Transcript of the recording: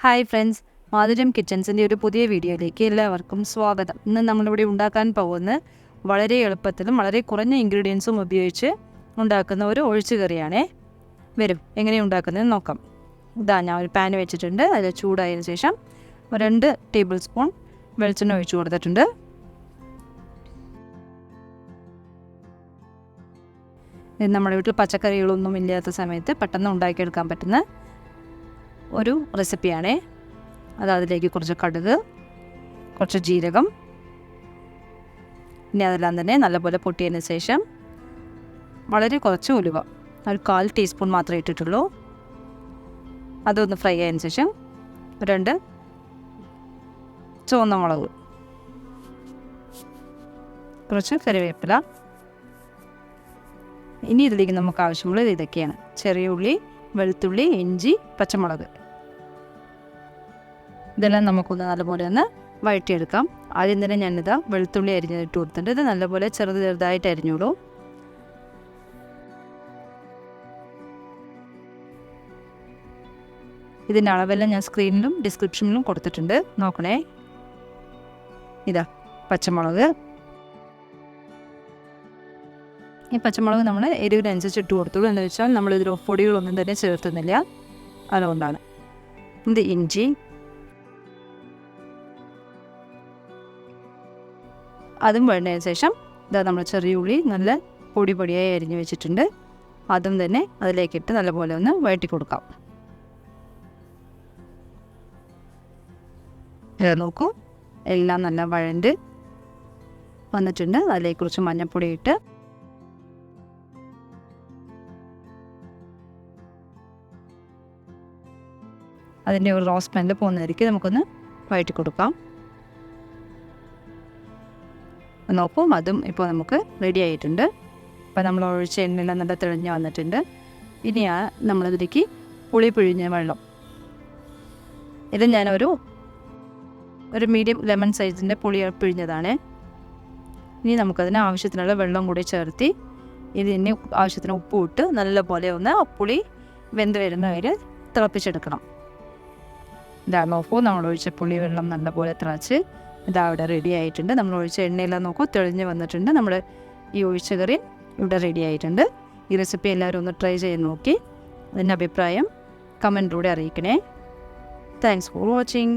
Hi friends, മാധുര്യം കിച്ചൻസിൻ്റെ ഒരു പുതിയ വീഡിയോയിലേക്ക് എല്ലാവർക്കും സ്വാഗതം. ഇന്ന് നമ്മളിവിടെ ഉണ്ടാക്കാൻ പോകുന്ന വളരെ എളുപ്പത്തിലും വളരെ കുറഞ്ഞ ഇൻഗ്രീഡിയൻസും ഉപയോഗിച്ച് ഉണ്ടാക്കുന്ന ഒരു ഒഴിച്ചുകറിയാണേ. വരും എങ്ങനെയാണ് ഉണ്ടാക്കുന്നതെന്ന് നോക്കാം. ഞാൻ ഒരു പാൻ വെച്ചിട്ടുണ്ട്. അതിൽ ചൂടായതിനു ശേഷം 2 ടേബിൾ സ്പൂൺ വെളിച്ചെണ്ണ ഒഴിച്ചു കൊടുത്തിട്ടുണ്ട്. നമ്മുടെ വീട്ടിൽ പച്ചക്കറികളൊന്നും ഇല്ലാത്ത സമയത്ത് പെട്ടെന്ന് ഉണ്ടാക്കിയെടുക്കാൻ പറ്റുന്ന ഒരു റെസിപ്പിയാണേ. അതിലേക്ക് കുറച്ച് കടുക്, കുറച്ച് ജീരകം, ഇനി അതെല്ലാം തന്നെ നല്ലപോലെ പൊട്ടിയതിന് ശേഷം വളരെ കുറച്ച് ഉലുവ, ഒരു 1/4 ടീസ്പൂൺ മാത്രമേ ഇട്ടിട്ടുള്ളൂ. അതൊന്ന് ഫ്രൈ ആയതിനു ശേഷം 2 ചുവന്ന മുളക്, കുറച്ച് കറിവേപ്പില. ഇനി ഇതിലേക്ക് നമുക്ക് ആവശ്യമുള്ളത് ഇതൊക്കെയാണ്: ചെറിയ ഉള്ളി, വെളുത്തുള്ളി, ഇഞ്ചി, പച്ചമുളക്. ഇതെല്ലാം നമുക്കൊന്ന് നല്ലപോലെ ഒന്ന് വഴറ്റിയെടുക്കാം. ആദ്യം തന്നെ ഞാനിതാ വെളുത്തുള്ളി അരിഞ്ഞിട്ട് കൊടുത്തിട്ടുണ്ട്. ഇത് നല്ലപോലെ ചെറുതായിട്ട് അരിഞ്ഞോളൂ. ഇതിൻ്റെ അളവെല്ലാം ഞാൻ സ്ക്രീനിലും ഡിസ്ക്രിപ്ഷനിലും കൊടുത്തിട്ടുണ്ട്, നോക്കണേ. ഇതാ പച്ചമുളക്. ഈ പച്ചമുളക് നമ്മൾ എരിവിനനുസരിച്ച് ഇട്ട് കൊടുത്തോളൂ. എന്ന് വെച്ചാൽ നമ്മളിതിൽ പൊടികളൊന്നും തന്നെ ചേർത്തുന്നില്ല, അതുകൊണ്ടാണ്. ഇത് ഇഞ്ചി, അതും വേണ്ടതിന് ശേഷം ഇതാ നമ്മൾ ചെറിയ ഉള്ളി നല്ല പൊടിയായി അരിഞ്ഞ് വെച്ചിട്ടുണ്ട്. അതും തന്നെ അതിലേക്കിട്ട് നല്ലപോലെ ഒന്ന് വഴറ്റി കൊടുക്കാം. നോക്കൂ, എല്ലാം നല്ല വഴണ്ട് വന്നിട്ടുണ്ട്. അതിലേക്ക് കുറച്ച് മഞ്ഞൾപ്പൊടി ഇട്ട് അതിൻ്റെ ഒരു റോസ് സ്മെല്ല് പോകുന്നതായിരിക്കും നമുക്കൊന്ന് വഴറ്റി കൊടുക്കാം. നോക്കും, അതും ഇപ്പോൾ നമുക്ക് റെഡി ആയിട്ടുണ്ട്. അപ്പോൾ നമ്മൾ ഒഴിച്ച എണ്ണയെല്ലാം നല്ല തെളിഞ്ഞ് വന്നിട്ടുണ്ട്. ഇനി നമ്മളതിലേക്ക് പുളി പിഴിഞ്ഞ വെള്ളം, ഇത് ഞാനൊരു മീഡിയം ലെമൺ സൈസിൻ്റെ പുളി പിഴിഞ്ഞതാണ്. ഇനി നമുക്കതിന് ആവശ്യത്തിനുള്ള വെള്ളം കൂടി ചേർത്തി ഇതിന് ആവശ്യത്തിന് ഉപ്പ് ഇട്ട് നല്ലപോലെ ഒന്ന് പുളി വെന്ത് വരുന്ന വരെ തിളപ്പിച്ചെടുക്കണം. നോക്കൂ, നമ്മൾ ഒഴിച്ച പുളി വെള്ളം നല്ലപോലെ തിളച്ച് അവിടെ റെഡി ആയിട്ടുണ്ട്. നമ്മൾ ഒഴിച്ച എണ്ണയെല്ലാം നോക്കൂ, തെളിഞ്ഞ് വന്നിട്ടുണ്ട്. നമ്മുടെ ഈ ഒഴിച്ച കറി ഇവിടെ റെഡി ആയിട്ടുണ്ട്. ഈ റെസിപ്പി എല്ലാവരും ഒന്ന് ട്രൈ ചെയ്ത് നോക്കി അതിൻ്റെ അഭിപ്രായം കമൻറ്റിലൂടെ അറിയിക്കണേ. Thanks for watching.